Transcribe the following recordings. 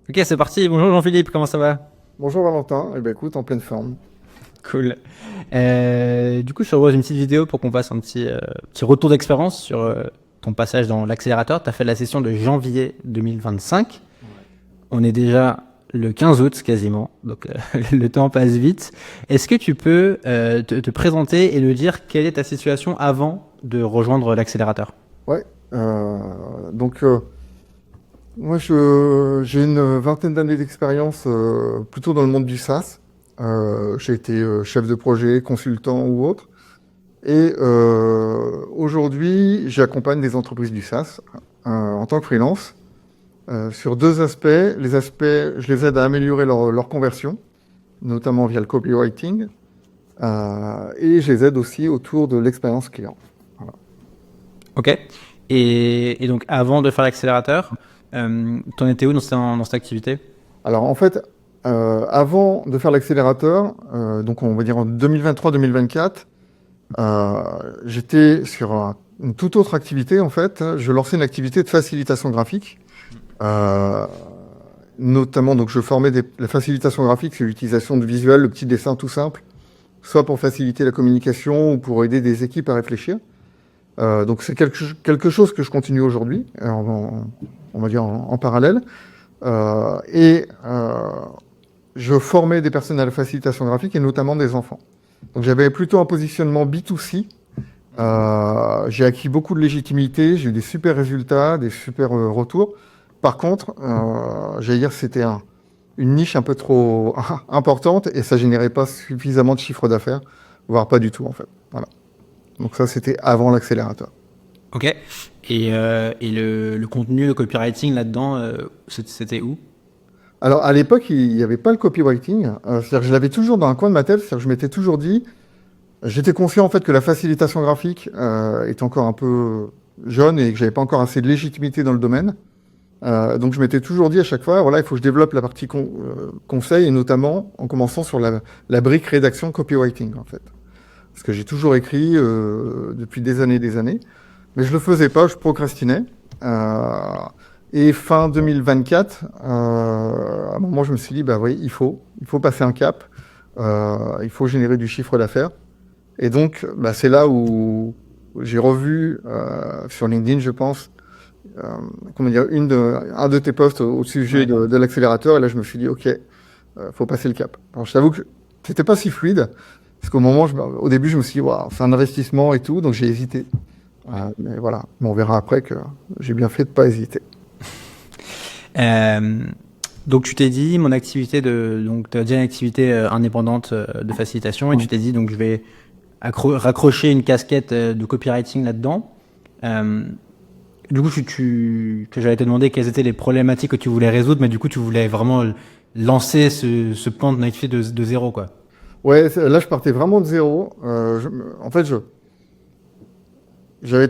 Ok, c'est parti. Bonjour Jean-Philippe, comment ça va? Bonjour Valentin, eh ben écoute, en pleine forme. Cool. Du coup, je te propose une petite vidéo pour qu'on fasse un petit retour d'expérience sur ton passage dans l'accélérateur. Tu as fait la session de janvier 2025. Ouais. On est déjà le 15 août quasiment, donc le temps passe vite. Est-ce que tu peux te présenter et nous dire quelle est ta situation avant de rejoindre l'accélérateur? Ouais, donc moi j'ai une vingtaine d'années d'expérience plutôt dans le monde du SaaS. J'ai été chef de projet, consultant ou autre. Et aujourd'hui, j'accompagne des entreprises du SaaS en tant que freelance sur deux aspects. Les aspects, je les aide à améliorer leur conversion, notamment via le copywriting, et je les aide aussi autour de l'expérience client. Voilà. Ok. Et donc, avant de faire l'accélérateur, t'en étais où dans cette activité? Alors en fait, avant de faire l'accélérateur, donc on va dire en 2023-2024, j'étais sur une toute autre activité en fait. Je lançais une activité de facilitation graphique. Euh, Notamment, donc je formais la facilitation graphique, c'est l'utilisation de visuels, le petit dessin tout simple, soit pour faciliter la communication ou pour aider des équipes à réfléchir. Donc c'est quelque chose que je continue aujourd'hui, on va dire en parallèle. Et je formais des personnes à la facilitation graphique et notamment des enfants. Donc j'avais plutôt un positionnement B2C. J'ai acquis beaucoup de légitimité, j'ai eu des super résultats, des super retours. Par contre, j'allais dire que c'était une niche un peu trop importante et ça générait pas suffisamment de chiffre d'affaires, voire pas du tout en fait. Voilà. Donc ça, c'était avant l'accélérateur. Ok. Et le contenu, le copywriting là-dedans, c'était où? Alors à l'époque, il n'y avait pas le copywriting. C'est-à-dire que je l'avais toujours dans un coin de ma tête. C'est-à-dire que je m'étais toujours dit, j'étais conscient en fait que la facilitation graphique était encore un peu jeune et que j'avais pas encore assez de légitimité dans le domaine. Donc je m'étais toujours dit à chaque fois, voilà, il faut que je développe la partie conseil et notamment en commençant sur la brique rédaction copywriting en fait. Parce que j'ai toujours écrit depuis des années, mais je le faisais pas, je procrastinais. Euh, et fin 2024, à un moment, je me suis dit, bah oui, il faut passer un cap, il faut générer du chiffre d'affaires. Et donc, bah, c'est là où j'ai revu sur LinkedIn, je pense, euh, comment dire, un de tes posts au sujet Ouais. de l'accélérateur. Et là, je me suis dit, OK, faut passer le cap. Alors, je t'avoue que c'était pas si fluide, parce qu'au moment, au début, je me suis dit, waouh, c'est un investissement et tout, donc j'ai hésité. Ouais. Mais voilà, mais on verra après que j'ai bien fait de pas hésiter. Euh, donc tu t'es dit, mon activité donc tu as déjà une activité indépendante de facilitation et tu Ouais. t'es dit, donc je vais raccrocher une casquette de copywriting là-dedans. Euh, du coup, que j'allais te demander quelles étaient les problématiques que tu voulais résoudre, mais du coup, tu voulais vraiment lancer ce plan de activité de zéro, quoi. Ouais, là, je partais vraiment de zéro. En fait, j'ai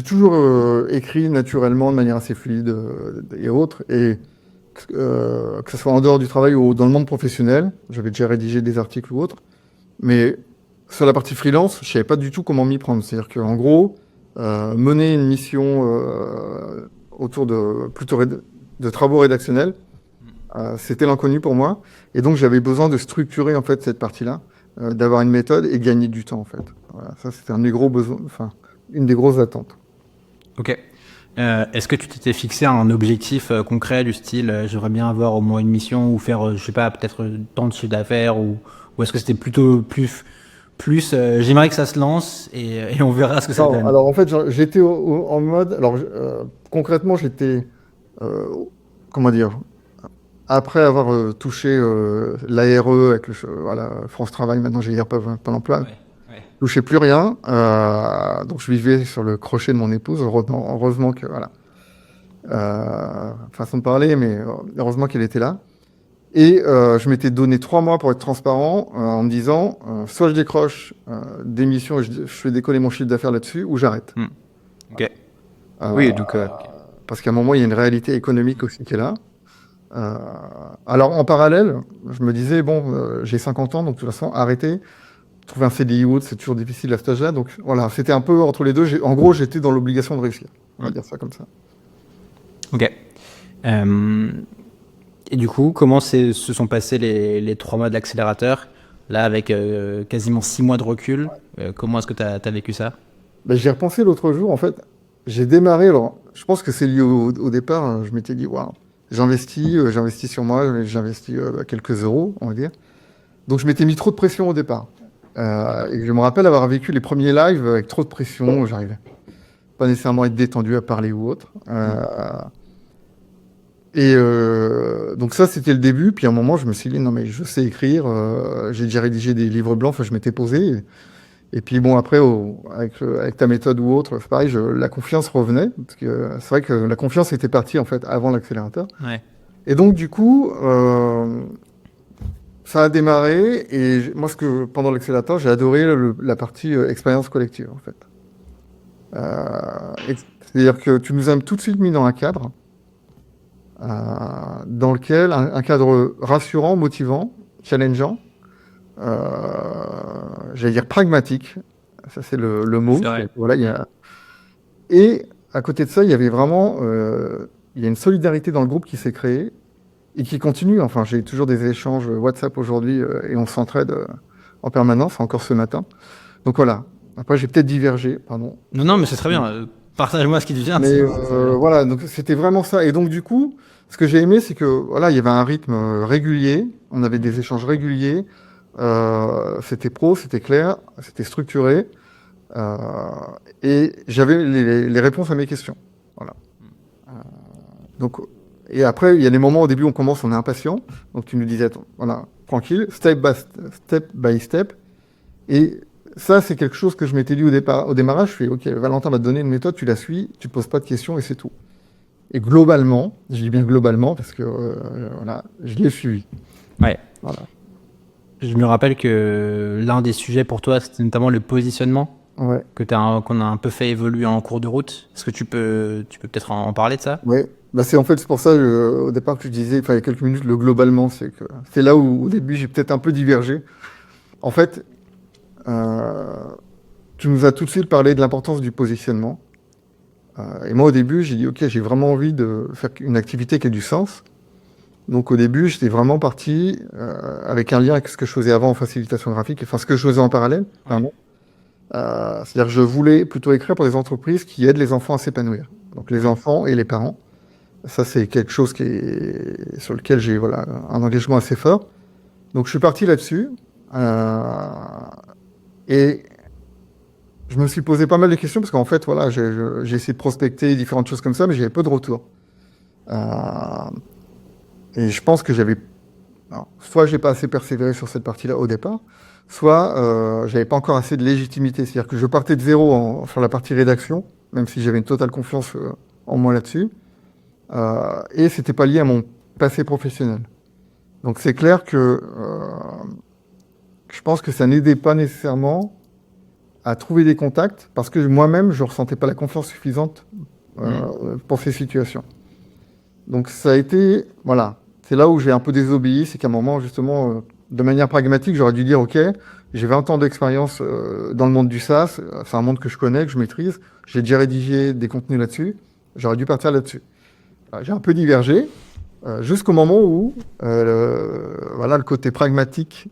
toujours écrit naturellement de manière assez fluide et autres. Et que ce soit en dehors du travail ou dans le monde professionnel, j'avais déjà rédigé des articles ou autres. Mais sur la partie freelance, je savais pas du tout comment m'y prendre. C'est-à-dire qu'en gros, mener une mission autour de de travaux rédactionnels, c'était l'inconnu pour moi. Et donc j'avais besoin de structurer en fait cette partie-là, d'avoir une méthode et gagner du temps en fait. Voilà, ça c'était un des gros besoins, enfin une des grosses attentes. Ok. Est-ce que tu t'étais fixé un objectif concret du style j'aimerais bien avoir au moins une mission ou faire, je sais pas, peut-être tant de chiffre d'affaires ou est-ce que c'était plutôt plus j'aimerais que ça se lance et on verra ce que ça Non, donne. alors en fait j'étais en mode, alors concrètement j'étais, euh, comment dire, après avoir touché l'ARE avec voilà, France Travail, maintenant j'ai Pôle emploi, Ouais, ouais. touchais plus rien. Donc je vivais sur le crochet de mon épouse. Heureusement que voilà, façon de parler, mais heureusement qu'elle était là. Et je m'étais donné 3 mois pour être transparent en me disant soit je décroche des missions et je fais décoller mon chiffre d'affaires là-dessus, ou j'arrête. Hmm. Ok. Euh, Oui, donc ok. Parce qu'à un moment, il y a une réalité économique aussi qui est là. Euh, alors en parallèle, je me disais, bon, j'ai 50 ans, donc de toute façon, arrêter. Trouver un CDI ou autre, c'est toujours difficile à cet âge-là. Donc voilà, c'était un peu entre les deux. En gros, j'étais dans l'obligation de réussir. On va Hmm. dire ça comme ça. Ok. Euh, Et du coup, comment se sont passés les 3 mois de l'accélérateur? Là, avec quasiment 6 mois de recul, comment est-ce que tu as vécu ça? Ben, j'y ai repensé l'autre jour, en fait. J'ai démarré, alors, je pense que c'est lié au départ, hein, je m'étais dit, waouh, j'investis sur moi, j'investis quelques euros, on va dire. Donc, je m'étais mis trop de pression au départ. Et je me rappelle avoir vécu les premiers lives avec trop de pression, j'arrivais pas nécessairement à être détendu à parler ou autre. Donc ça, c'était le début. Puis à un moment, je me suis dit, non, mais je sais écrire. J'ai déjà rédigé des livres blancs. Enfin, je m'étais posé. Et puis bon, après, avec ta méthode ou autre, c'est pareil, la confiance revenait. Parce que c'est vrai que la confiance était partie, en fait, avant l'accélérateur. Ouais. Et donc, du coup, ça a démarré. Et moi, pendant l'accélérateur, j'ai adoré la partie expérience collective, en fait. C'est-à-dire que tu nous as tout de suite mis dans un cadre. Dans lequel un cadre rassurant, motivant, challengeant, j'allais dire pragmatique, ça c'est le mot. C'est vrai. Voilà, et à côté de ça, il y avait vraiment il y a une solidarité dans le groupe qui s'est créée et qui continue. Enfin, j'ai toujours des échanges WhatsApp aujourd'hui et on s'entraide en permanence, encore ce matin. Donc voilà. Après, j'ai peut-être divergé, pardon. Non, non, mais c'est très bien. Partage-moi ce qui te vient. Mais voilà, donc c'était vraiment ça. Et donc du coup, ce que j'ai aimé, c'est que voilà, il y avait un rythme régulier, on avait des échanges réguliers, c'était pro, c'était clair, c'était structuré, et j'avais les réponses à mes questions. Voilà. Donc, et après, il y a des moments au début, on est impatient, donc tu nous disais, attends, voilà, tranquille, step by step, et ça, c'est quelque chose que je m'étais dit au démarrage. Je fais, OK, Valentin va te donner une méthode, tu la suis, tu te poses pas de questions et c'est tout. Et globalement, je dis bien globalement parce que voilà, je l'ai suivi. Ouais. Voilà. Je me rappelle que l'un des sujets pour toi, c'était notamment le positionnement Ouais. qu'on a un peu fait évoluer en cours de route. Est-ce que tu peux peut-être en parler de ça? Ouais. Bah c'est pour ça au départ que je disais, enfin il y a quelques minutes, le globalement, c'est là où au début j'ai peut-être un peu divergé. En fait, tu nous as tout de suite parlé de l'importance du positionnement. Et moi, au début, j'ai dit, OK, j'ai vraiment envie de faire une activité qui ait du sens. Donc, au début, j'étais vraiment parti avec un lien avec ce que je faisais avant en facilitation graphique, enfin, ce que je faisais en parallèle, pardon. C'est-à-dire que je voulais plutôt écrire pour des entreprises qui aident les enfants à s'épanouir. Donc, les enfants et les parents. Ça, c'est quelque chose sur lequel j'ai voilà, un engagement assez fort. Donc, je suis parti là-dessus. Et je me suis posé pas mal de questions parce qu'en fait, voilà, j'ai essayé de prospecter différentes choses comme ça, mais j'avais peu de retours. Et je pense que soit j'ai pas assez persévéré sur cette partie-là au départ, soit j'avais pas encore assez de légitimité. C'est-à-dire que je partais de zéro sur la partie rédaction, même si j'avais une totale confiance en moi là-dessus, et c'était pas lié à mon passé professionnel. Donc c'est clair que je pense que ça n'aidait pas nécessairement à trouver des contacts parce que moi-même, je ne ressentais pas la confiance suffisante pour ces situations. Donc ça a été, voilà, c'est là où j'ai un peu désobéi, c'est qu'à un moment, justement, de manière pragmatique, j'aurais dû dire, OK, j'ai 20 ans d'expérience dans le monde du SaaS, c'est un monde que je connais, que je maîtrise, j'ai déjà rédigé des contenus là-dessus, j'aurais dû partir là-dessus. J'ai un peu divergé, jusqu'au moment où, voilà, le côté pragmatique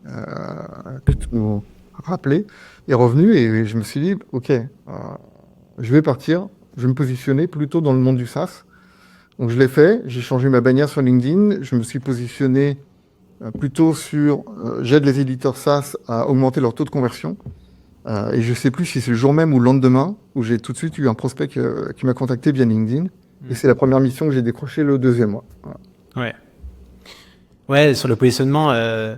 que tu nous rappelais, est revenu et je me suis dit, OK, je vais partir, je vais me positionner plutôt dans le monde du SaaS. Donc je l'ai fait, j'ai changé ma bannière sur LinkedIn, je me suis positionné plutôt sur j'aide les éditeurs SaaS à augmenter leur taux de conversion. Et je ne sais plus si c'est le jour même ou le lendemain où j'ai tout de suite eu un prospect qui m'a contacté via LinkedIn. Et c'est la première mission que j'ai décrochée le deuxième mois. Voilà. Ouais. Ouais, sur le positionnement, en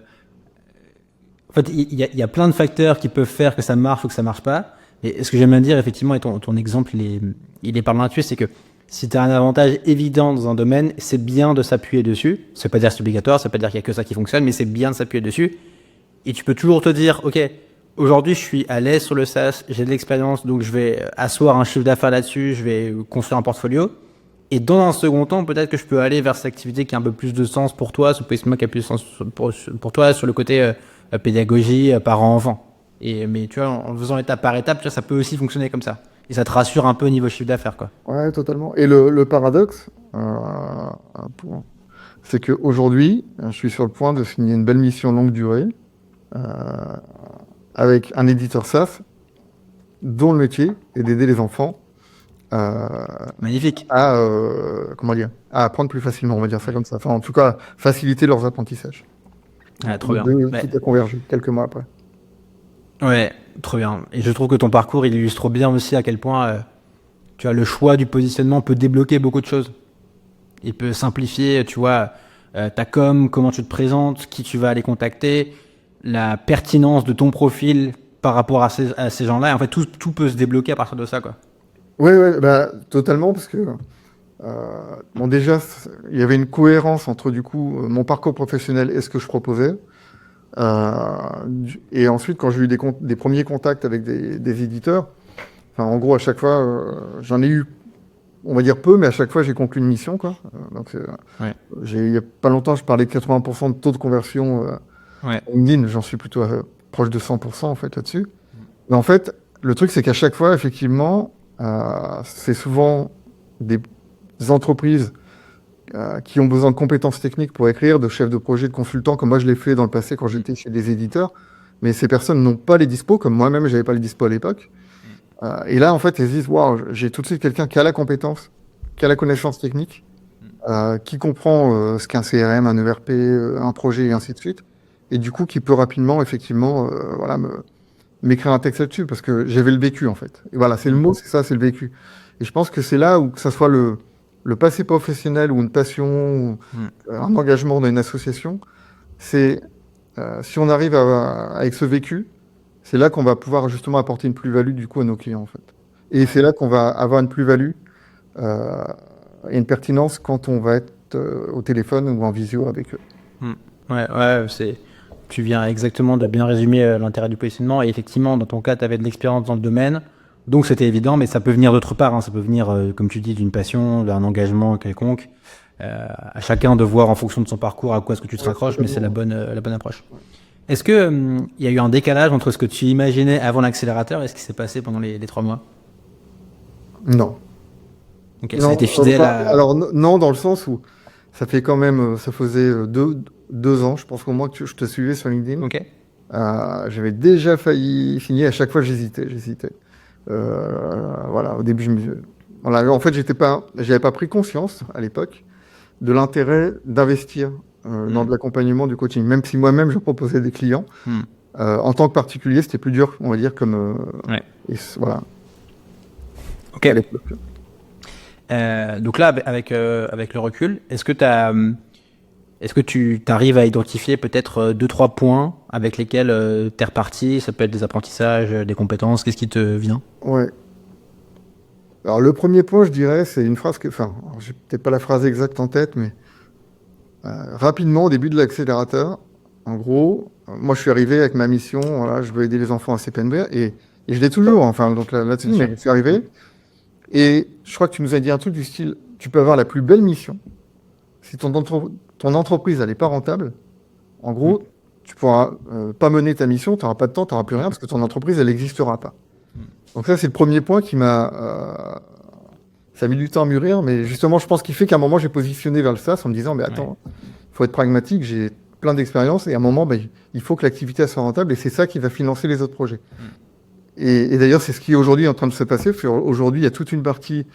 fait, il y a plein de facteurs qui peuvent faire que ça marche ou que ça marche pas. Et ce que j'aime bien dire, effectivement, et ton exemple, il est parlant là-dessus, c'est que si tu as un avantage évident dans un domaine, c'est bien de s'appuyer dessus. Ça veut pas dire que c'est obligatoire, ça veut pas dire qu'il y a que ça qui fonctionne, mais c'est bien de s'appuyer dessus. Et tu peux toujours te dire, OK, aujourd'hui, je suis à l'aise sur le SaaS, j'ai de l'expérience, donc je vais asseoir un chiffre d'affaires là-dessus, je vais construire un portfolio. Et dans un second temps, peut-être que je peux aller vers cette activité qui a un peu plus de sens pour toi, ce positionnement qui a plus de sens pour toi sur le côté pédagogie, parents-enfants. Mais tu vois, en faisant étape par étape, tu vois, ça peut aussi fonctionner comme ça. Et ça te rassure un peu au niveau chiffre d'affaires, quoi. Ouais, totalement. Et le paradoxe, c'est qu'aujourd'hui, je suis sur le point de signer une belle mission longue durée euh, avec un éditeur SaaS dont le métier est d'aider les enfants euh, Magnifique. comment dire, à apprendre plus facilement, on va dire ça comme ça. Enfin, en tout cas, faciliter leurs apprentissages. Ah, trop bien. Tout a convergé quelques mois après. Ouais, trop bien. Et je trouve que ton parcours, il illustre bien aussi à quel point tu vois, le choix du positionnement peut débloquer beaucoup de choses. Il peut simplifier, tu vois, ta com, comment tu te présentes, qui tu vas aller contacter, la pertinence de ton profil par rapport à ces gens-là. Et en fait, tout peut se débloquer à partir de ça, quoi. Oui, bah, totalement, parce que bon, déjà, il y avait une cohérence entre du coup mon parcours professionnel et ce que je proposais. Et ensuite, quand j'ai eu des premiers contacts avec des éditeurs, enfin, en gros, à chaque fois, j'en ai eu, on va dire peu, mais à chaque fois, j'ai conclu une mission, quoi. Donc, Ouais. il y a pas longtemps, je parlais de 80% de taux de conversion Ouais. LinkedIn. J'en suis plutôt proche de 100% en fait là-dessus. Mais en fait, le truc, c'est qu'à chaque fois, effectivement, c'est souvent des entreprises qui ont besoin de compétences techniques pour écrire, de chefs de projet, de consultants, comme moi je l'ai fait dans le passé quand j'étais chez des éditeurs. Mais ces personnes n'ont pas les dispos, comme moi-même, j'avais pas les dispos à l'époque. Et là, en fait, elles se disent, waouh, j'ai tout de suite quelqu'un qui a la compétence, qui a la connaissance technique, qui comprend ce qu'est un CRM, un ERP, un projet, et ainsi de suite. Et du coup, qui peut rapidement, effectivement, voilà, m'écrire un texte là-dessus, parce que j'avais le vécu, en fait. Et voilà, c'est le mot, c'est ça, c'est le vécu. Et je pense que c'est là où, que ça soit le passé professionnel ou une passion, ou un engagement dans une association, c'est si on arrive avec ce vécu, c'est là qu'on va pouvoir justement apporter une plus-value du coup à nos clients, en fait. Et c'est là qu'on va avoir une plus-value et une pertinence quand on va être au téléphone ou en visio avec eux. Ouais, tu viens exactement de bien résumer l'intérêt du positionnement. Et effectivement, dans ton cas, tu avais de l'expérience dans le domaine. Donc c'était évident, mais ça peut venir d'autre part. Hein. Ça peut venir, comme tu dis, d'une passion, d'un engagement quelconque. À chacun de voir en fonction de son parcours à quoi est-ce que tu te raccroches, mais c'est la bonne approche. Est-ce que il y a eu un décalage entre ce que tu imaginais avant l'accélérateur et ce qui s'est passé pendant les 3 mois? Non. Ok, Non, ça a été fidèle à... alors non, dans le sens où ça fait quand même, ça faisait 2 ans, je pense qu'au moins que je te suivais sur LinkedIn. Ok. J'avais déjà failli signer, à chaque fois j'hésitais. Voilà, au début, voilà, en fait, j'avais pas pris conscience à l'époque de l'intérêt d'investir dans de l'accompagnement, du coaching. Même si moi-même je proposais des clients, en tant que particulier, c'était plus dur, on va dire, comme voilà. Ok. Donc là, avec le recul, est-ce que tu arrives à identifier peut-être 2-3 points avec lesquels tu es reparti? Ça peut être des apprentissages, des compétences, qu'est-ce qui te vient? Ouais. Alors le premier point, je dirais, c'est une phrase que, enfin, j'ai peut-être pas la phrase exacte en tête, mais rapidement, au début de l'accélérateur, en gros, moi je suis arrivé avec ma mission, voilà, je veux aider les enfants à CPNB, et je l'ai toujours, enfin, donc là-dessus, mais je suis arrivé, et je crois que tu nous as dit un truc du style, tu peux avoir la plus belle mission, si ton entreprise elle n'est pas rentable, en gros, tu pourras pas mener ta mission, tu n'auras pas de temps, tu n'auras plus rien, parce que ton entreprise, elle n'existera pas. Donc ça, c'est le premier point qui m'a... ça a mis du temps à mûrir, mais justement, je pense qu'il fait qu'à un moment, j'ai positionné vers le SaaS en me disant, mais attends, faut être pragmatique, j'ai plein d'expérience, et à un moment, il faut que l'activité soit rentable, et c'est ça qui va financer les autres projets. Et d'ailleurs, c'est ce qui est aujourd'hui en train de se passer. Aujourd'hui, il y a toute une partie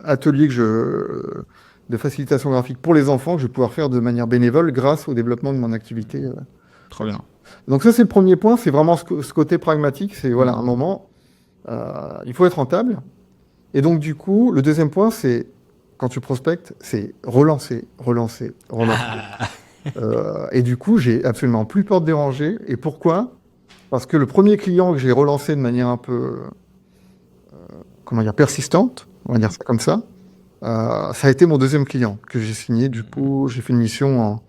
atelier de facilitation graphique pour les enfants que je vais pouvoir faire de manière bénévole grâce au développement de mon activité. Trop bien. Donc ça, c'est le premier point, c'est vraiment ce côté pragmatique, c'est voilà, un moment, il faut être rentable. Et donc du coup, le deuxième point, c'est quand tu prospectes, c'est relancer. Et du coup, j'ai absolument plus peur de déranger. Et pourquoi ? Parce que le premier client que j'ai relancé de manière un peu, comment dire, persistante, on va dire ça comme ça a été mon deuxième client que j'ai signé. Du coup, j'ai fait une mission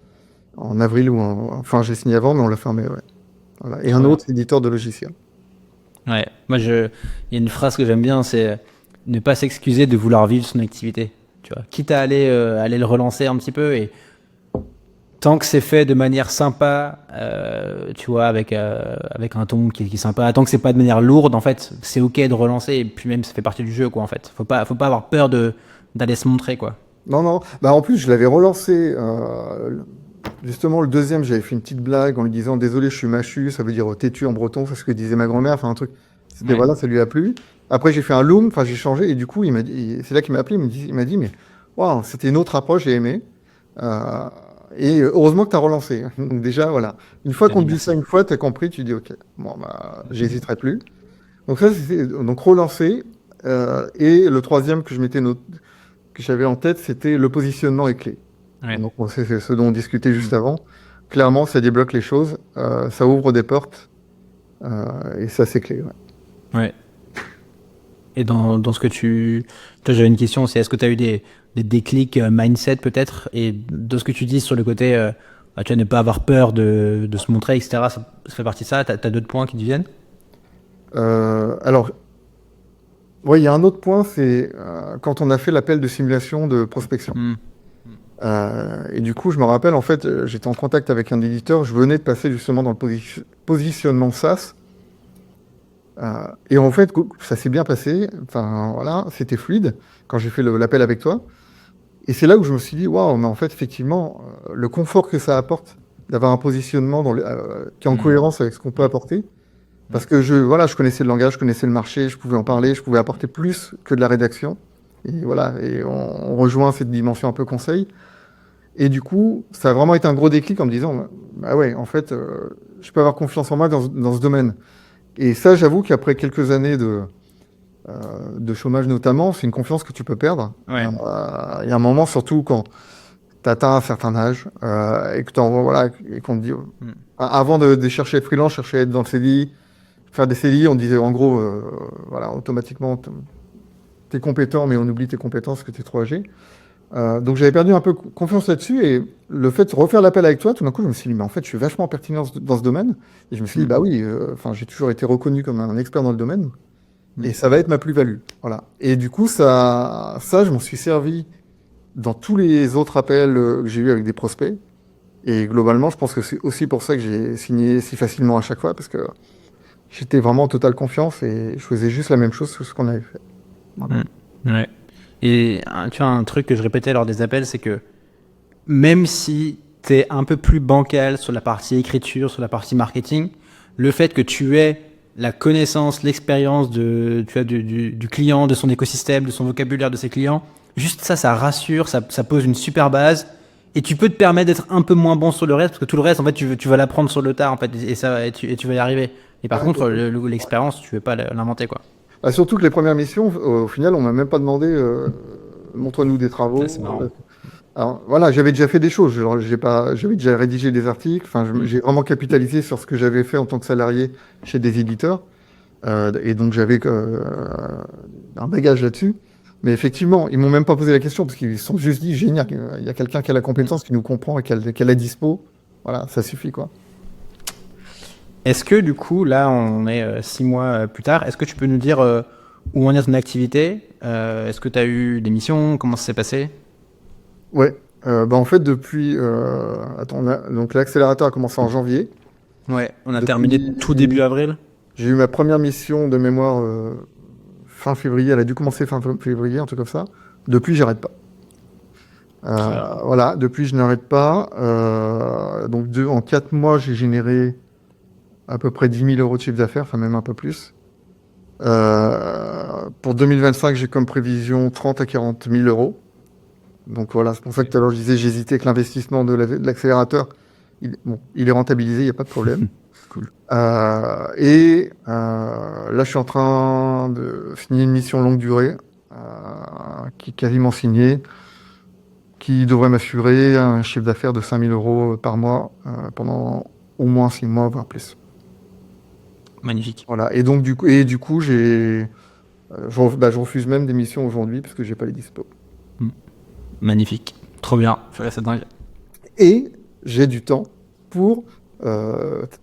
en avril enfin, j'ai signé avant, mais on l'a fermé. Ouais. Voilà. Et un autre éditeur de logiciels. Ouais. Moi, il y a une phrase que j'aime bien, c'est ne pas s'excuser de vouloir vivre son activité. Tu vois, quitte à aller le relancer un petit peu, et tant que c'est fait de manière sympa, tu vois, avec un ton qui est sympa, tant que c'est pas de manière lourde, en fait, c'est ok de relancer, et puis même ça fait partie du jeu, quoi, en fait. Faut pas avoir peur d'aller se montrer, quoi. Non, non. Bah, en plus, je l'avais relancé. Justement, le deuxième, j'avais fait une petite blague en lui disant désolé, je suis machu, ça veut dire têtu en breton, c'est ce que disait ma grand-mère. Enfin, un truc. C'était Ouais. voilà, ça lui a plu. Après, j'ai fait un loom, enfin, j'ai changé et du coup, c'est là qu'il m'a appelé, il m'a dit, mais waouh, c'était une autre approche, j'ai aimé. Euh, et heureusement que tu as relancé. Donc, déjà, voilà. Une fois T'as qu'on dit te dit ça merci. une fois, tu as compris, tu dis ok, bon, bah, j'hésiterai plus. Donc, ça, c'était donc relancer. Et le troisième que que j'avais en tête, c'était le positionnement est clé. Ouais. Donc, bon, c'est ce dont on discutait Mm. juste avant. Clairement, ça débloque les choses, ça ouvre des portes, et ça, c'est clé. Ouais. Ouais. Et dans ce que tu... Toi, j'avais une question, c'est est-ce que tu as eu des déclics mindset peut-être? Et de ce que tu dis sur le côté, tu vas ne pas avoir peur de se montrer, etc., ça fait partie de ça. T'as d'autres points qui te viennent? Alors, ouais, il y a un autre point, c'est quand on a fait l'appel de simulation de prospection. Mm. Et du coup, je me rappelle, en fait, j'étais en contact avec un éditeur, je venais de passer justement dans le positionnement SaaS. Et en fait, ça s'est bien passé. Enfin, voilà, c'était fluide quand j'ai fait l'appel avec toi. Et c'est là où je me suis dit, waouh, mais en fait, effectivement, le confort que ça apporte d'avoir un positionnement qui est en Mm. cohérence avec ce qu'on peut Mm. apporter. Mm. Parce que voilà, je connaissais le langage, je connaissais le marché, je pouvais en parler, je pouvais apporter plus que de la rédaction. Et voilà, et on rejoint cette dimension un peu conseil. Et du coup, ça a vraiment été un gros déclic en me disant, bah ouais, en fait, je peux avoir confiance en moi dans ce domaine. Et ça, j'avoue qu'après quelques années de chômage notamment, c'est une confiance que tu peux perdre. Ouais. Il y a un moment, surtout quand tu atteins un certain âge et que voilà, et qu'on te dit, Mm. avant de chercher à être freelance, chercher à être dans le CDI, faire des CDI, on disait en gros, voilà, automatiquement, t'es compétent, mais on oublie tes compétences, que t'es trop âgé. Donc j'avais perdu un peu confiance là-dessus et le fait de refaire l'appel avec toi, tout d'un coup, je me suis dit, mais en fait, je suis vachement pertinent dans ce domaine. Et je me suis dit, Mm. bah oui, enfin, j'ai toujours été reconnu comme un expert dans le domaine Mm. et ça va être ma plus-value. Voilà. Et du coup, je m'en suis servi dans tous les autres appels que j'ai eu avec des prospects. Et globalement, je pense que c'est aussi pour ça que j'ai signé si facilement à chaque fois parce que j'étais vraiment en totale confiance et je faisais juste la même chose que ce qu'on avait fait. Voilà. Mm. Ouais. Et tu vois, un truc que je répétais lors des appels, c'est que même si tu es un peu plus bancal sur la partie écriture, sur la partie marketing, le fait que tu aies la connaissance, l'expérience tu vois, du client, de son écosystème, de son vocabulaire de ses clients, juste ça, ça rassure, ça pose une super base. Et tu peux te permettre d'être un peu moins bon sur le reste, parce que tout le reste, en fait, tu vas l'apprendre sur le tard, en fait, et tu vas y arriver. Et par Ouais, contre, l'expérience, tu ne veux pas l'inventer, quoi. bah, surtout que les premières missions, au final, on m'a même pas demandé montre-nous des Ça, travaux. c'est marrant. Alors voilà, j'avais déjà fait des choses. J'avais déjà rédigé des articles. Enfin, Mm. j'ai vraiment capitalisé sur ce que j'avais fait en tant que salarié chez des éditeurs. Et donc j'avais un bagage là-dessus. Mais effectivement, ils m'ont même pas posé la question parce qu'ils se sont juste dit génial, il y a quelqu'un qui a la compétence, qui nous comprend et qui a la dispo. Voilà, ça suffit quoi. Est-ce que du coup, là, on est 6 mois plus tard, est-ce que tu peux nous dire où en est ton activité? Est-ce que tu as eu des missions? Comment ça s'est passé? Ouais. Bah en fait depuis, attends, donc l'accélérateur a commencé en janvier. Ouais, on a terminé Depuis, tout début avril. j'ai eu ma première mission de mémoire fin février. Elle a dû commencer fin février, un truc comme ça. Depuis, j'arrête pas. Très bien. Voilà, depuis, je n'arrête pas. Donc, en 4 mois, j'ai généré à peu près 10 000 € de chiffre d'affaires, enfin même un peu plus. Pour 2025, j'ai comme prévision 30 à 40 000 euros. Donc voilà, c'est pour ça que tout à l'heure je disais, j'hésitais que l'investissement de l'accélérateur, bon, il est rentabilisé, il n'y a pas de problème. Cool. Là, je suis en train de signer une mission longue durée, qui est quasiment signée, qui devrait m'assurer un chiffre d'affaires de 5 000 € par mois pendant au moins 6 mois, voire plus. Magnifique. Voilà. Du coup, je refuse même des missions aujourd'hui parce que j'ai pas les dispos. Mm. Magnifique. Trop bien. C'est dingue. Et j'ai du temps pour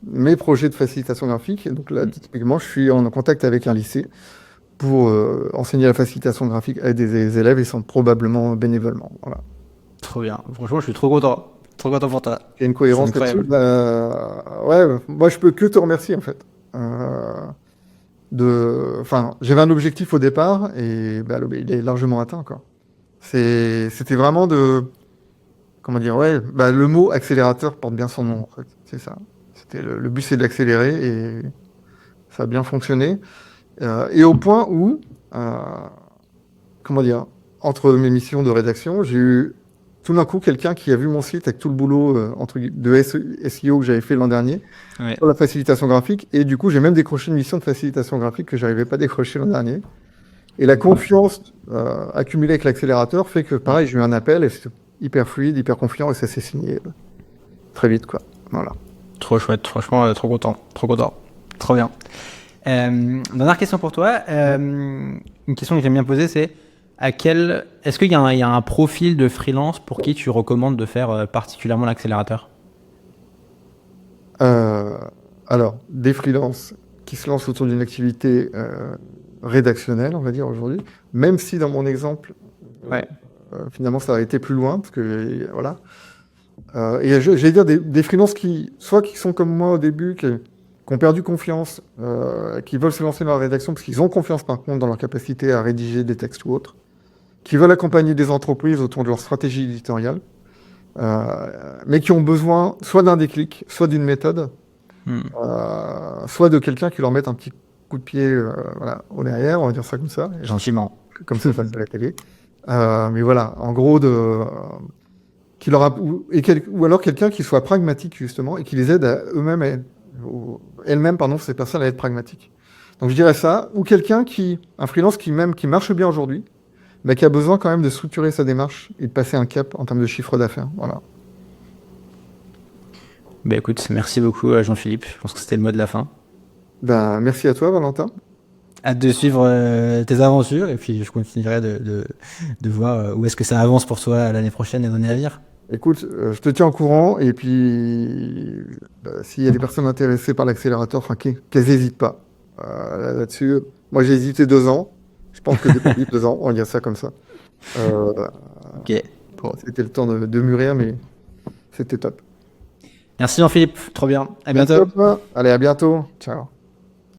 mes projets de facilitation graphique. Et donc là, typiquement, je suis en contact avec un lycée pour enseigner la facilitation graphique à des élèves et sont probablement bénévolement. Voilà. Trop bien. Franchement, je suis trop content. Trop content pour toi. Il y a une C'est cohérence là-dessus. incroyable. Ouais, moi, je peux que te remercier, en fait. Enfin, j'avais un objectif au départ et bah, il est largement atteint, quoi. C'était vraiment comment dire, ouais, bah, le mot accélérateur porte bien son nom, en fait. C'est ça. Le but, c'est d'accélérer et ça a bien fonctionné. Et au point où, euh, comment dire, entre mes missions de rédaction, j'ai eu tout d'un coup quelqu'un qui a vu mon site avec tout le boulot de SEO que j'avais fait l'an dernier Ouais. sur la facilitation graphique. Et du coup, j'ai même décroché une mission de facilitation graphique que j'arrivais pas à décrocher l'an dernier. Et la confiance accumulée avec l'accélérateur fait que, pareil, j'ai eu un appel et c'était hyper fluide, hyper confiant et ça s'est signé très vite, quoi. Voilà. Trop chouette, franchement, trop content, trop bien. Dernière question pour toi. Une question que j'aime bien poser, c'est est-ce qu'il y a un profil de freelance pour qui tu recommandes de faire particulièrement l'accélérateur? Alors, des freelances qui se lancent autour d'une activité rédactionnelle, on va dire aujourd'hui, même si dans mon exemple, Ouais. finalement, ça a été plus loin, parce que voilà. Et j'allais dire des freelances soit qui sont comme moi au début, qui ont perdu confiance, qui veulent se lancer dans la rédaction parce qu'ils ont confiance par contre dans leur capacité à rédiger des textes ou autres, qui veulent accompagner des entreprises autour de leur stratégie éditoriale, mais qui ont besoin soit d'un déclic, soit d'une méthode, soit de quelqu'un qui leur mette un petit coup de pied voilà, au derrière, on va dire ça comme ça. Gentiment. Comme ça passe à la télé. Mais voilà, en gros, ou alors quelqu'un qui soit pragmatique justement et qui les aide à eux-mêmes, elles-mêmes, pardon, ces personnes à être pragmatiques. Donc je dirais ça, ou un freelance qui marche bien aujourd'hui, mais qui a besoin quand même de structurer sa démarche et de passer un cap en termes de chiffre d'affaires. Voilà. Bah écoute, merci beaucoup Jean-Philippe. Je pense que c'était le mot de la fin. Ben, merci à toi, Valentin. Hâte de suivre tes aventures et puis je continuerai de voir où est-ce que ça avance pour toi l'année prochaine et l'année à venir. Écoute, je te tiens au courant et puis s'il y a des personnes intéressées par l'accélérateur, enfin, qu'elles n'hésitent pas là-dessus. Moi, j'ai hésité 2 ans. Je pense que depuis 2 ans, on va dire ça comme ça. Ok. Bon. C'était le temps de mûrir, mais c'était top. Merci Jean-Philippe, trop bien. À bientôt. Top. Allez, à bientôt. Ciao.